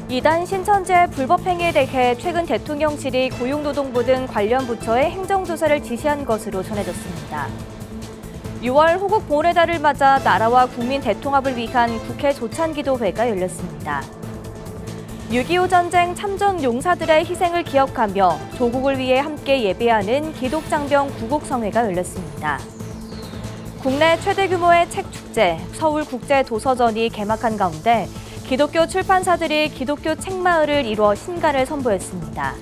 이단 신천지의 불법행위에 대해 최근 대통령실이 고용노동부 등 관련 부처에 행정조사를 지시한 것으로 전해졌습니다. 6월 호국 보훈의 달을 맞아 나라와 국민 대통합을 위한 국회 조찬기도회가 열렸습니다. 6.25 전쟁 참전 용사들의 희생을 기억하며 조국을 위해 함께 예배하는 기독장병 구국성회가 열렸습니다. 국내 최대 규모의 책축제, 서울국제도서전이 개막한 가운데 기독교 출판사들이 기독교 책마을을 이뤄 신가를 선보였습니다.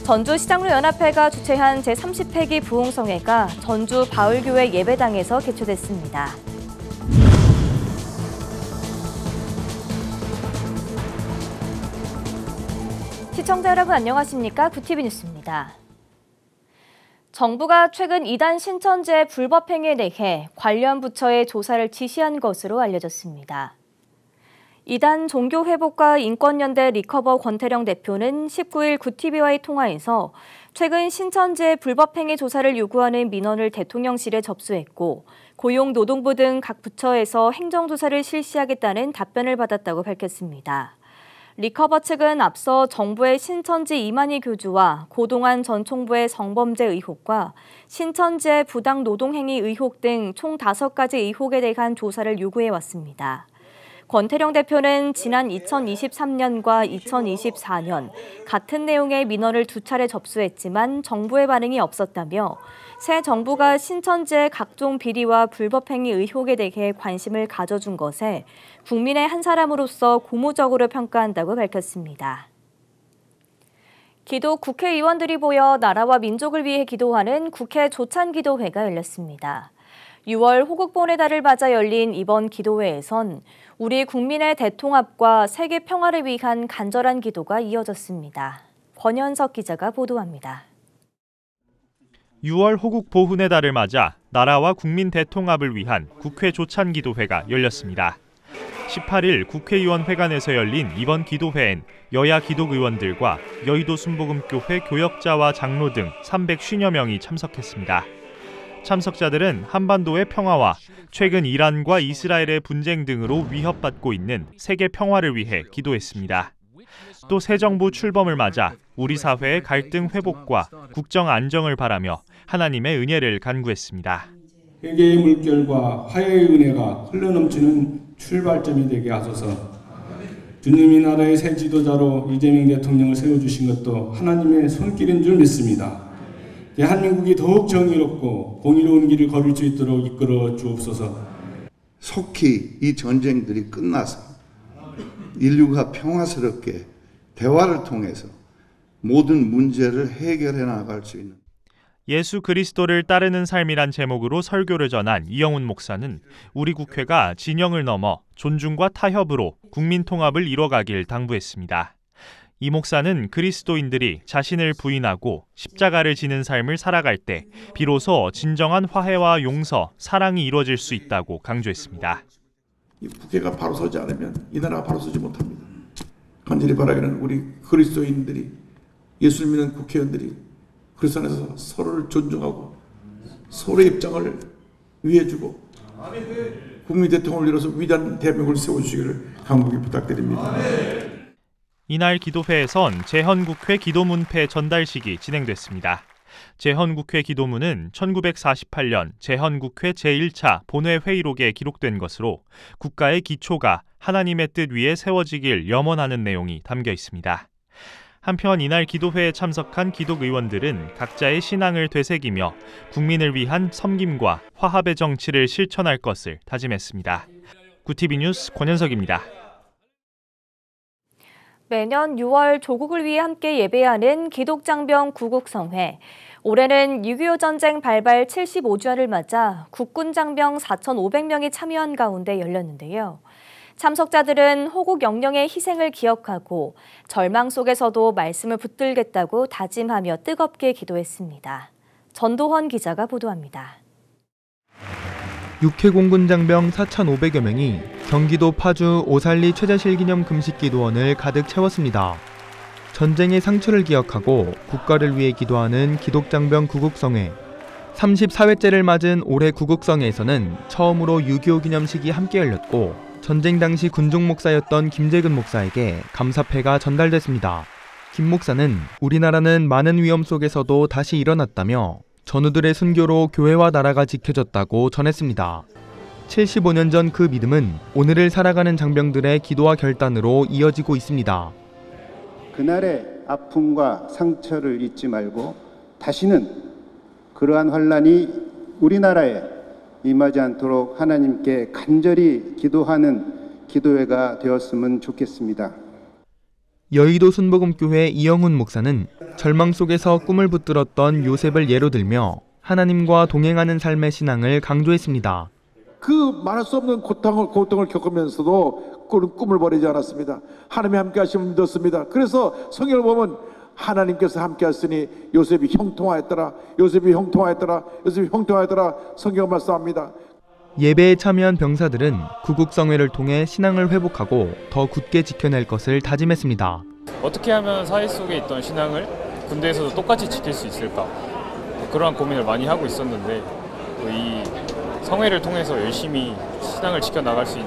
전주시장로연합회가 주최한 제30회기 부흥성회가 전주 바울교회 예배당에서 개최됐습니다. 시청자 여러분 안녕하십니까? 구티비 뉴스입니다. 정부가 최근 이단 신천지의 불법행위에 대해 관련 부처에 조사를 지시한 것으로 알려졌습니다. 이단 종교회복과 인권연대 리커버 권태령 대표는 19일 구티비와의 통화에서 최근 신천지의 불법행위 조사를 요구하는 민원을 대통령실에 접수했고 고용노동부 등 각 부처에서 행정조사를 실시하겠다는 답변을 받았다고 밝혔습니다. 리커버 측은 앞서 정부의 신천지 이만희 교주와 고동환 전 총부의 성범죄 의혹과 신천지의 부당 노동행위 의혹 등 총 5가지 의혹에 대한 조사를 요구해왔습니다. 권태령 대표는 지난 2023년과 2024년 같은 내용의 민원을 2차례 접수했지만 정부의 반응이 없었다며 새 정부가 신천지의 각종 비리와 불법행위 의혹에 대해 관심을 가져준 것에 국민의 한 사람으로서 고무적으로 평가한다고 밝혔습니다. 기독 국회의원들이 모여 나라와 민족을 위해 기도하는 국회 조찬기도회가 열렸습니다. 6월 호국 보훈의 달을 맞아 열린 이번 기도회에선 우리 국민의 대통합과 세계 평화를 위한 간절한 기도가 이어졌습니다. 권현석 기자가 보도합니다. 6월 호국 보훈의 달을 맞아 나라와 국민 대통합을 위한 국회 조찬기도회가 열렸습니다. 18일 국회의원회관에서 열린 이번 기도회엔 여야 기독의원들과 여의도 순복음교회 교역자와 장로 등 350여 명이 참석했습니다. 참석자들은 한반도의 평화와 최근 이란과 이스라엘의 분쟁 등으로 위협받고 있는 세계 평화를 위해 기도했습니다. 또 새 정부 출범을 맞아 우리 사회의 갈등 회복과 국정 안정을 바라며 하나님의 은혜를 간구했습니다. 회개의 물결과 화해의 은혜가 흘러넘치는 출발점이 되게 하소서. 주님이 나라의 새 지도자로 이재명 대통령을 세워주신 것도 하나님의 손길인 줄 믿습니다. 대한민국이 더욱 정의롭고 공의로운 길을 걸을 수 있도록 이끌어 주옵소서. 속히 이 전쟁들이 끝나서 인류가 평화스럽게 대화를 통해서 모든 문제를 해결해 나갈 수 있는 예수 그리스도를 따르는 삶이란 제목으로 설교를 전한 이영훈 목사는 우리 국회가 진영을 넘어 존중과 타협으로 국민 통합을 이뤄가길 당부했습니다. 이 목사는 그리스도인들이 자신을 부인하고 십자가를 지는 삶을 살아갈 때 비로소 진정한 화해와 용서, 사랑이 이루어질 수 있다고 강조했습니다. 이 국회가 바로 서지 않으면 이 나라가 바로 서지 못합니다. 간절히 바라기는 우리 그리스도인들이 예수를 믿는 국회의원들이 그리스도 안에서 서로를 존중하고 서로의 입장을 위해주고 국민 대통령을 이뤄서 위대한 대한민국을 세워주시기를 간곡히 부탁드립니다. 이날 기도회에선 재헌국회 기도문패 전달식이 진행됐습니다. 재헌국회 기도문은 1948년 재헌국회 제1차 본회 회의록에 기록된 것으로 국가의 기초가 하나님의 뜻 위에 세워지길 염원하는 내용이 담겨 있습니다. 한편 이날 기도회에 참석한 기독의원들은 각자의 신앙을 되새기며 국민을 위한 섬김과 화합의 정치를 실천할 것을 다짐했습니다. 구티비 뉴스 권현석입니다. 매년 6월 조국을 위해 함께 예배하는 기독장병 구국성회. 올해는 6.25 전쟁 발발 75주년을 맞아 국군장병 4,500명이 참여한 가운데 열렸는데요. 참석자들은 호국 영령의 희생을 기억하고 절망 속에서도 말씀을 붙들겠다고 다짐하며 뜨겁게 기도했습니다. 전도헌 기자가 보도합니다. 육해공군장병 4,500여 명이 경기도 파주 오살리 최자실 기념 금식기도원을 가득 채웠습니다. 전쟁의 상처를 기억하고 국가를 위해 기도하는 기독장병 구국성회. 34회째를 맞은 올해 구국성회에서는 처음으로 6.25 기념식이 함께 열렸고 전쟁 당시 군중 목사였던 김재근 목사에게 감사패가 전달됐습니다. 김 목사는 우리나라는 많은 위험 속에서도 다시 일어났다며 전우들의 순교로 교회와 나라가 지켜졌다고 전했습니다. 75년 전 그 믿음은 오늘을 살아가는 장병들의 기도와 결단으로 이어지고 있습니다. 그날의 아픔과 상처를 잊지 말고 다시는 그러한 환란이 우리나라에 임하지 않도록 하나님께 간절히 기도하는 기도회가 되었으면 좋겠습니다. 여의도 순복음교회 이영훈 목사는 절망 속에서 꿈을 붙들었던 요셉을 예로 들며 하나님과 동행하는 삶의 신앙을 강조했습니다. 그 말할 수 없는 고통을 겪으면서도 꿈을 버리지 않았습니다. 하나님이 함께 하심을 믿었습니다. 그래서 성경을 보면 하나님께서 함께 하시니 요셉이 형통하였더라. 요셉이 형통하였더라. 요셉이 형통하였더라. 성경 말씀합니다. 예배에 참여한 병사들은 구국성회를 통해 신앙을 회복하고 더 굳게 지켜낼 것을 다짐했습니다. 어떻게 하면 사회 속에 있던 신앙을 군대에서도 똑같이 지킬 수 있을까? 그러한 고민을 많이 하고 있었는데 이 성회를 통해서 열심히 신앙을 지켜나갈 수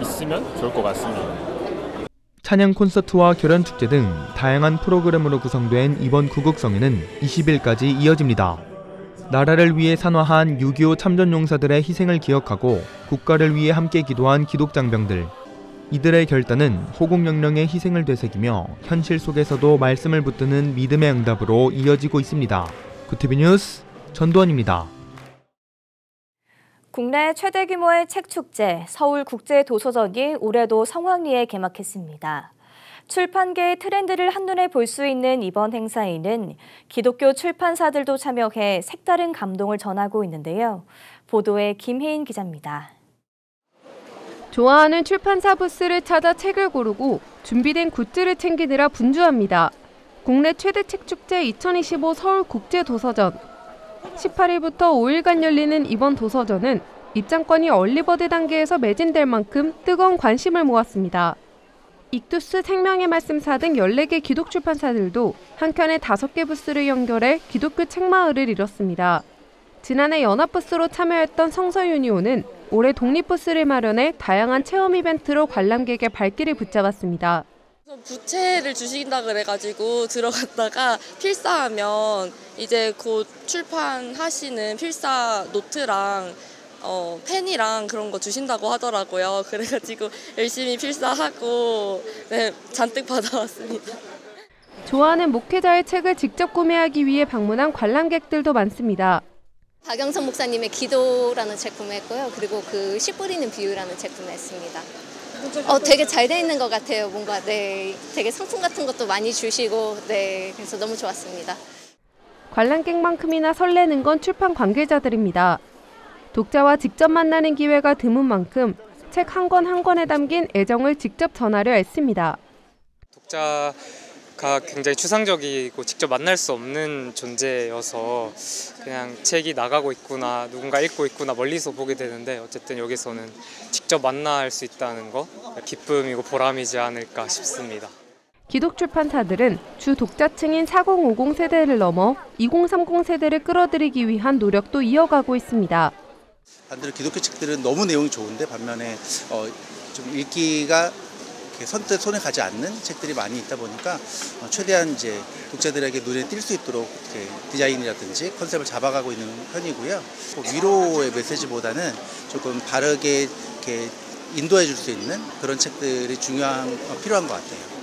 있으면 좋을 것 같습니다. 찬양 콘서트와 결연축제 등 다양한 프로그램으로 구성된 이번 구국성회는 20일까지 이어집니다. 나라를 위해 산화한 6.25 참전용사들의 희생을 기억하고 국가를 위해 함께 기도한 기독장병들. 이들의 결단은 호국영령의 희생을 되새기며 현실 속에서도 말씀을 붙드는 믿음의 응답으로 이어지고 있습니다. 구티비 뉴스 전두환입니다. 국내 최대 규모의 책축제 서울국제도서전이 올해도 성황리에 개막했습니다. 출판계의 트렌드를 한눈에 볼 수 있는 이번 행사에는 기독교 출판사들도 참여해 색다른 감동을 전하고 있는데요. 보도에 김혜인 기자입니다. 좋아하는 출판사 부스를 찾아 책을 고르고 준비된 굿즈를 챙기느라 분주합니다. 국내 최대 책축제 2025 서울국제도서전. 18일부터 5일간 열리는 이번 도서전은 입장권이 얼리버드 단계에서 매진될 만큼 뜨거운 관심을 모았습니다. 익두스 생명의 말씀사 등 14개 기독 출판사들도 한켠에 5개 부스를 연결해 기독교 책마을을 이뤘습니다. 지난해 연합부스로 참여했던 성서유니온은 올해 독립부스를 마련해 다양한 체험 이벤트로 관람객의 발길을 붙잡았습니다. 부채를 주신다 그래가지고 들어갔다가 필사하면 이제 곧 출판하시는 필사 노트랑 펜이랑 그런 거 주신다고 하더라고요. 그래가지고 열심히 필사하고 잔뜩 받아왔습니다. 좋아하는 목회자의 책을 직접 구매하기 위해 방문한 관람객들도 많습니다. 박영선 목사님의 기도라는 책 구매했고요. 그리고 그 씨 뿌리는 비유라는 책 구매했습니다. 되게 잘 돼 있는 것 같아요. 뭔가 되게 상품 같은 것도 많이 주시고 그래서 너무 좋았습니다. 관람객만큼이나 설레는 건 출판 관계자들입니다. 독자와 직접 만나는 기회가 드문 만큼 책 한 권 한 권에 담긴 애정을 직접 전하려 애씁니다. 독자가 굉장히 추상적이고 직접 만날 수 없는 존재여서 그냥 책이 나가고 있구나, 누군가 읽고 있구나 멀리서 보게 되는데 어쨌든 여기서는 직접 만날 수 있다는 거 기쁨이고 보람이지 않을까 싶습니다. 기독 출판사들은 주 독자층인 4050 세대를 넘어 2030 세대를 끌어들이기 위한 노력도 이어가고 있습니다. 반대로 기독교 책들은 너무 내용이 좋은데 반면에 좀 읽기가 선뜻 손에 가지 않는 책들이 많이 있다 보니까 최대한 이제 독자들에게 눈에 띌 수 있도록 디자인이라든지 컨셉을 잡아가고 있는 편이고요. 위로의 메시지보다는 조금 바르게 이렇게 인도해 줄 수 있는 그런 책들이 필요한 것 같아요.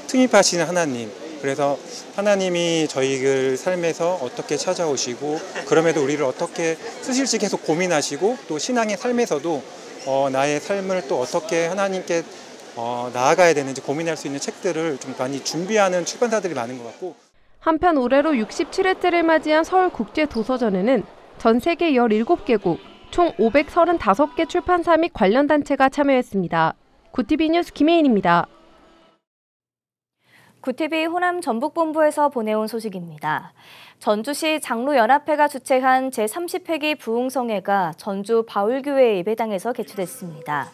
투입하시는 하나님, 그래서 하나님이 저희들 삶에서 어떻게 찾아오시고 그럼에도 우리를 어떻게 쓰실지 계속 고민하시고 또 신앙의 삶에서도 나의 삶을 또 어떻게 하나님께 나아가야 되는지 고민할 수 있는 책들을 좀 많이 준비하는 출판사들이 많은 것 같고, 한편 올해로 67회째를 맞이한 서울국제도서전에는 전 세계 17개국, 총 535개 출판사 및 관련 단체가 참여했습니다. 구티비 뉴스 김혜인입니다. 구티비 호남 전북본부에서 보내온 소식입니다. 전주시 장로연합회가 주최한 제30회기 부흥성회가 전주 바울교회 예배당에서 개최됐습니다.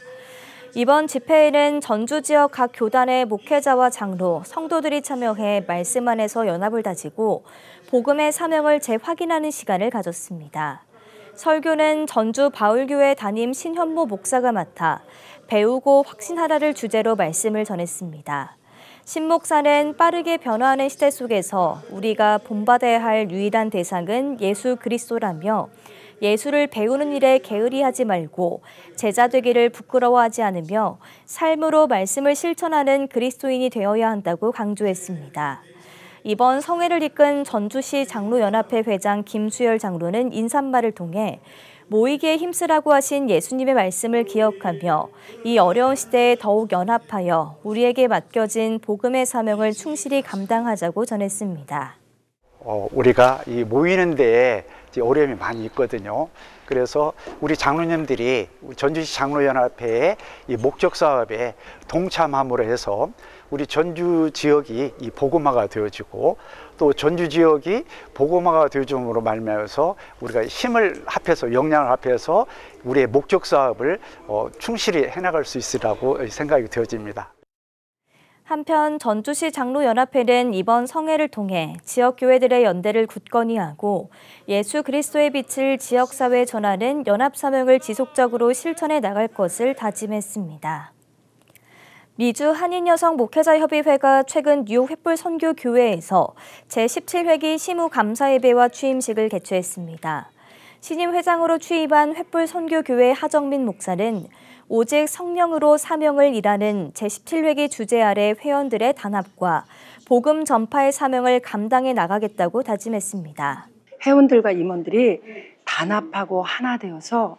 이번 집회에는 전주 지역 각 교단의 목회자와 장로, 성도들이 참여해 말씀 안에서 연합을 다지고 복음의 사명을 재확인하는 시간을 가졌습니다. 설교는 전주 바울교회 담임 신현모 목사가 맡아 배우고 확신하라를 주제로 말씀을 전했습니다. 신 목사는 빠르게 변화하는 시대 속에서 우리가 본받아야 할 유일한 대상은 예수 그리스도라며 예수를 배우는 일에 게으리하지 말고 제자 되기를 부끄러워하지 않으며 삶으로 말씀을 실천하는 그리스도인이 되어야 한다고 강조했습니다. 이번 성회를 이끈 전주시 장로연합회 회장 김수열 장로는 인사말을 통해 모이기에 힘쓰라고 하신 예수님의 말씀을 기억하며 이 어려운 시대에 더욱 연합하여 우리에게 맡겨진 복음의 사명을 충실히 감당하자고 전했습니다. 우리가 이 모이는 데에 어려움이 많이 있거든요. 그래서 우리 장로님들이 전주시 장로연합회의 이 목적 사업에 동참함으로 해서 우리 전주 지역이 이 복음화가 되어지고 또 전주 지역이 복음화가 되어줌으로 말미암아서 우리가 힘을 합해서 역량을 합해서 우리의 목적 사업을 충실히 해나갈 수 있으라고 생각이 되어집니다. 한편 전주시 장로연합회는 이번 성회를 통해 지역교회들의 연대를 굳건히 하고 예수 그리스도의 빛을 지역사회에 전하는 연합사명을 지속적으로 실천해 나갈 것을 다짐했습니다. 미주 한인여성 목회자협의회가 최근 뉴욕 횃불선교교회에서 제17회기 시무감사예배와 취임식을 개최했습니다. 신임 회장으로 취임한 횃불선교교회 하정민 목사는 오직 성령으로 사명을 일하는 제17회기 주제 아래 회원들의 단합과 복음 전파의 사명을 감당해 나가겠다고 다짐했습니다. 회원들과 임원들이 단합하고 하나 되어서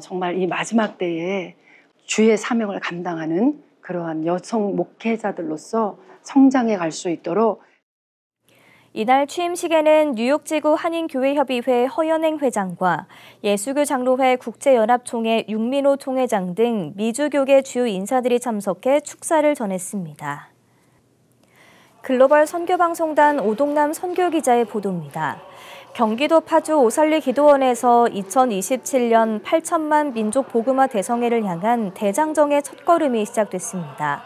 정말 이 마지막 때에 주의 사명을 감당하는 그러한 여성 목회자들로서 성장해 갈 수 있도록. 이날 취임식에는 뉴욕지구 한인교회협의회 허연행 회장과 예수교 장로회 국제연합총회 윤민호 총회장 등 미주교계 주요 인사들이 참석해 축사를 전했습니다. 글로벌 선교방송단 오동남 선교기자의 보도입니다. 경기도 파주 오살리 기도원에서 2027년 8천만 민족 복음화 대성회를 향한 대장정의 첫걸음이 시작됐습니다.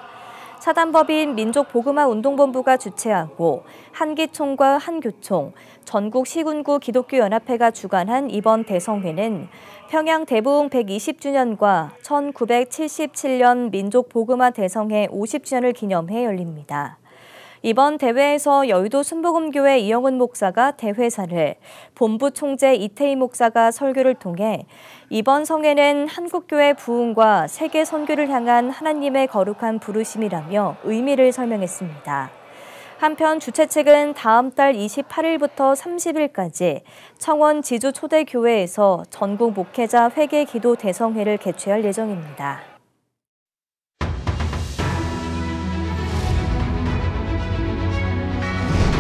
사단법인 민족복음화운동본부가 주최하고 한기총과 한교총, 전국시군구 기독교연합회가 주관한 이번 대성회는 평양 대부흥 120주년과 1977년 민족복음화 대성회 50주년을 기념해 열립니다. 이번 대회에서 여의도 순복음교회 이영훈 목사가 대회사를, 본부 총재 이태희 목사가 설교를 통해 이번 성회는 한국교회 부흥과 세계 선교를 향한 하나님의 거룩한 부르심이라며 의미를 설명했습니다. 한편 주최 측은 다음 달 28일부터 30일까지 청원 지주 초대교회에서 전국 목회자 회개 기도 대성회를 개최할 예정입니다.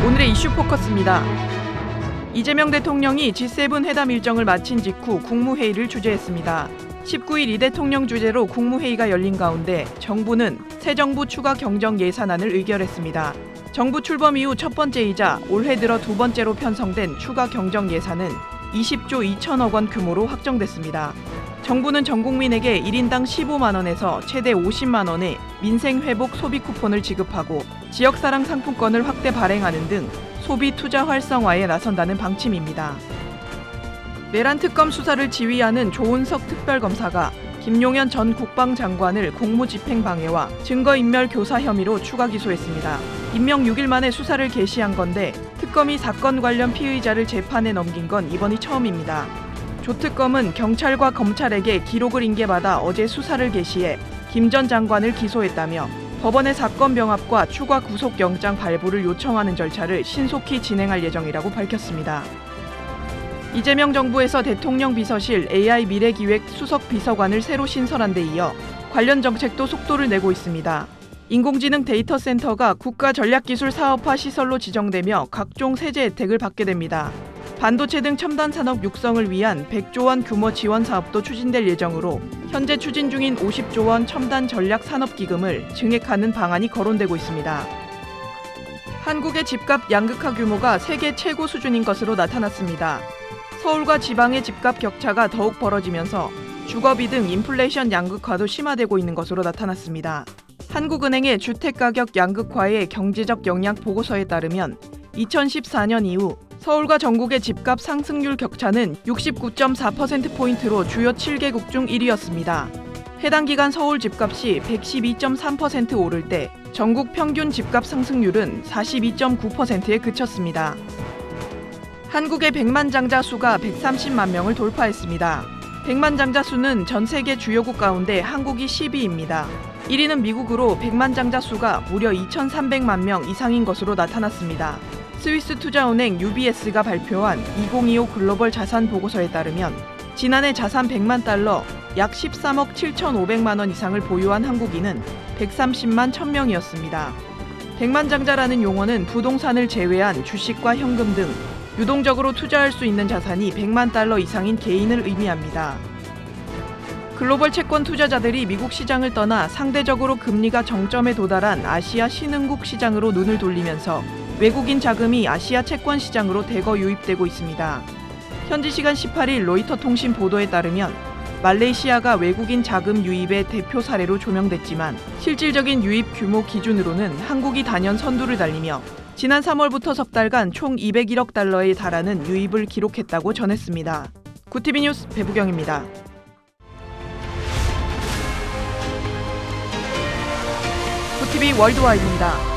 오늘의 이슈 포커스입니다. 이재명 대통령이 G7 회담 일정을 마친 직후 국무회의를 주재했습니다. 19일 이 대통령 주재로 국무회의가 열린 가운데 정부는 새 정부 추가 경정 예산안을 의결했습니다. 정부 출범 이후 첫 번째이자 올해 들어 두 번째로 편성된 추가 경정 예산은 20조 2천억 원 규모로 확정됐습니다. 정부는 전 국민에게 1인당 15만 원에서 최대 50만 원의 민생회복 소비 쿠폰을 지급하고 지역사랑 상품권을 확대 발행하는 등 소비 투자 활성화에 나선다는 방침입니다. 내란 특검 수사를 지휘하는 조은석 특별검사가 김용현 전 국방장관을 공무집행방해와 증거인멸 교사 혐의로 추가 기소했습니다. 임명 6일 만에 수사를 개시한 건데 특검이 사건 관련 피의자를 재판에 넘긴 건 이번이 처음입니다. 조 특검은 경찰과 검찰에게 기록을 인계받아 어제 수사를 개시해 김 전 장관을 기소했다며 법원의 사건 병합과 추가 구속영장 발부를 요청하는 절차를 신속히 진행할 예정이라고 밝혔습니다. 이재명 정부에서 대통령 비서실 AI 미래기획 수석 비서관을 새로 신설한 데 이어 관련 정책도 속도를 내고 있습니다. 인공지능 데이터 센터가 국가전략기술 사업화 시설로 지정되며 각종 세제 혜택을 받게 됩니다. 반도체 등 첨단 산업 육성을 위한 100조 원 규모 지원 사업도 추진될 예정으로 현재 추진 중인 50조 원 첨단 전략 산업기금을 증액하는 방안이 거론되고 있습니다. 한국의 집값 양극화 규모가 세계 최고 수준인 것으로 나타났습니다. 서울과 지방의 집값 격차가 더욱 벌어지면서 주거비 등 인플레이션 양극화도 심화되고 있는 것으로 나타났습니다. 한국은행의 주택가격 양극화의 경제적 영향 보고서에 따르면 2014년 이후 서울과 전국의 집값 상승률 격차는 69.4%포인트로 주요 7개국 중 1위였습니다. 해당 기간 서울 집값이 112.3% 오를 때 전국 평균 집값 상승률은 42.9%에 그쳤습니다. 한국의 백만장자 수가 130만 명을 돌파했습니다. 백만장자 수는 전 세계 주요국 가운데 한국이 10위입니다. 1위는 미국으로 백만장자 수가 무려 2,300만 명 이상인 것으로 나타났습니다. 스위스 투자은행 UBS가 발표한 2025 글로벌 자산 보고서에 따르면 지난해 자산 100만 달러, 약 13억 7,500만 원 이상을 보유한 한국인은 130만 1,000명이었습니다. 백만장자라는 용어는 부동산을 제외한 주식과 현금 등 유동적으로 투자할 수 있는 자산이 100만 달러 이상인 개인을 의미합니다. 글로벌 채권 투자자들이 미국 시장을 떠나 상대적으로 금리가 정점에 도달한 아시아 신흥국 시장으로 눈을 돌리면서 외국인 자금이 아시아 채권 시장으로 대거 유입되고 있습니다. 현지 시간 18일 로이터 통신 보도에 따르면 말레이시아가 외국인 자금 유입의 대표 사례로 조명됐지만 실질적인 유입 규모 기준으로는 한국이 단연 선두를 달리며 지난 3월부터 석 달간 총 201억 달러에 달하는 유입을 기록했다고 전했습니다. 구티비 뉴스 배부경입니다. 구티비 월드와이드입니다.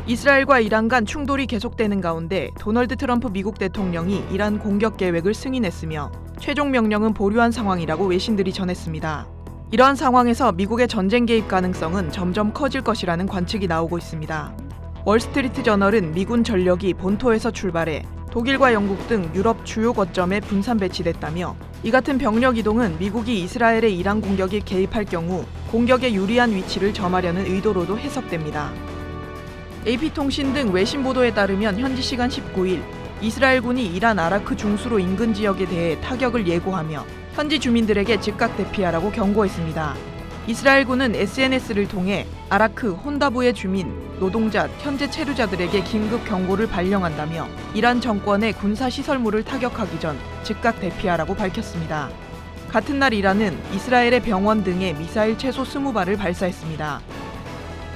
이스라엘과 이란 간 충돌이 계속되는 가운데 도널드 트럼프 미국 대통령이 이란 공격 계획을 승인했으며 최종 명령은 보류한 상황이라고 외신들이 전했습니다. 이러한 상황에서 미국의 전쟁 개입 가능성은 점점 커질 것이라는 관측이 나오고 있습니다. 월스트리트 저널은 미군 전력이 본토에서 출발해 독일과 영국 등 유럽 주요 거점에 분산 배치됐다며 이 같은 병력 이동은 미국이 이스라엘의 이란 공격에 개입할 경우 공격에 유리한 위치를 점하려는 의도로도 해석됩니다. AP통신 등 외신 보도에 따르면 현지 시간 19일 이스라엘군이 이란 아라크 중수로 인근 지역에 대해 타격을 예고하며 현지 주민들에게 즉각 대피하라고 경고했습니다. 이스라엘군은 SNS를 통해 아라크, 혼다부의 주민, 노동자, 현재 체류자들에게 긴급 경고를 발령한다며 이란 정권의 군사시설물을 타격하기 전 즉각 대피하라고 밝혔습니다. 같은 날 이란은 이스라엘의 병원 등에 미사일 최소 20발을 발사했습니다.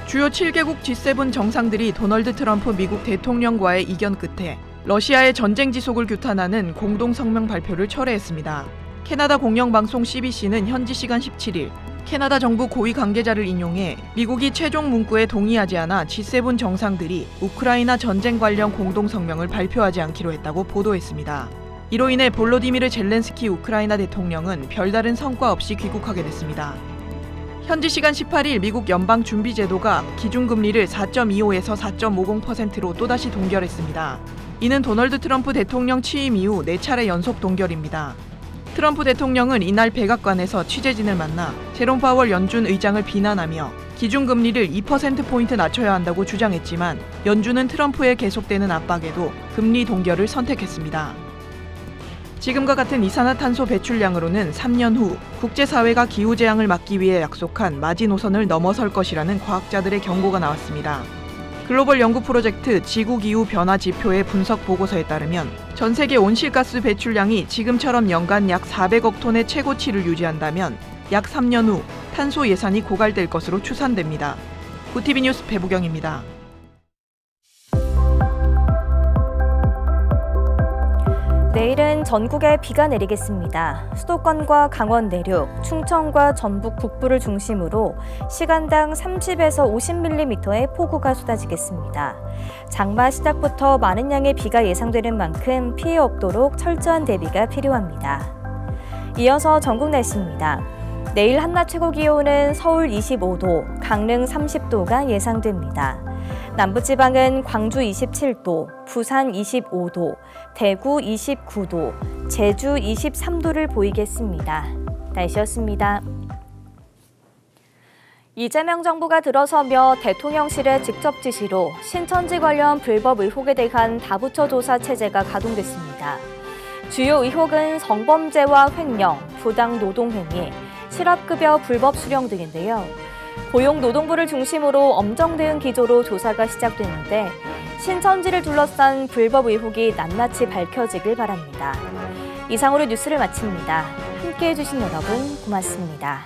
주요 7개국 G7 정상들이 도널드 트럼프 미국 대통령과의 이견 끝에 러시아의 전쟁 지속을 규탄하는 공동성명 발표를 철회했습니다. 캐나다 공영방송 CBC는 현지 시간 17일 캐나다 정부 고위 관계자를 인용해 미국이 최종 문구에 동의하지 않아 G7 정상들이 우크라이나 전쟁 관련 공동성명을 발표하지 않기로 했다고 보도했습니다. 이로 인해 볼로디미르 젤렌스키 우크라이나 대통령은 별다른 성과 없이 귀국하게 됐습니다. 현지 시간 18일 미국 연방준비제도가 기준금리를 4.25에서 4.50%로 또다시 동결했습니다. 이는 도널드 트럼프 대통령 취임 이후 4차례 연속 동결입니다. 트럼프 대통령은 이날 백악관에서 취재진을 만나 제롬 파월 연준 의장을 비난하며 기준금리를 2%포인트 낮춰야 한다고 주장했지만 연준은 트럼프의 계속되는 압박에도 금리 동결을 선택했습니다. 지금과 같은 이산화탄소 배출량으로는 3년 후 국제사회가 기후재앙을 막기 위해 약속한 마지노선을 넘어설 것이라는 과학자들의 경고가 나왔습니다. 글로벌 연구 프로젝트 지구기후 변화 지표의 분석 보고서에 따르면 전 세계 온실가스 배출량이 지금처럼 연간 약 400억 톤의 최고치를 유지한다면 약 3년 후 탄소 예산이 고갈될 것으로 추산됩니다. 구티비 뉴스 배부경입니다. 내일은 전국에 비가 내리겠습니다. 수도권과 강원 내륙, 충청과 전북 북부를 중심으로 시간당 30에서 50mm의 폭우가 쏟아지겠습니다. 장마 시작부터 많은 양의 비가 예상되는 만큼 피해 없도록 철저한 대비가 필요합니다. 이어서 전국 날씨입니다. 내일 한낮 최고 기온은 서울 25도, 강릉 30도가 예상됩니다. 남부지방은 광주 27도, 부산 25도, 대구 29도, 제주 23도를 보이겠습니다. 날씨였습니다. 이재명 정부가 들어서며 대통령실의 직접 지시로 신천지 관련 불법 의혹에 대한 다부처 조사 체제가 가동됐습니다. 주요 의혹은 성범죄와 횡령, 부당 노동행위, 실업급여 불법 수령 등인데요. 고용노동부를 중심으로 엄정 대응 기조로 조사가 시작되는데 신천지를 둘러싼 불법 의혹이 낱낱이 밝혀지길 바랍니다. 이상으로 뉴스를 마칩니다. 함께해 주신 여러분 고맙습니다.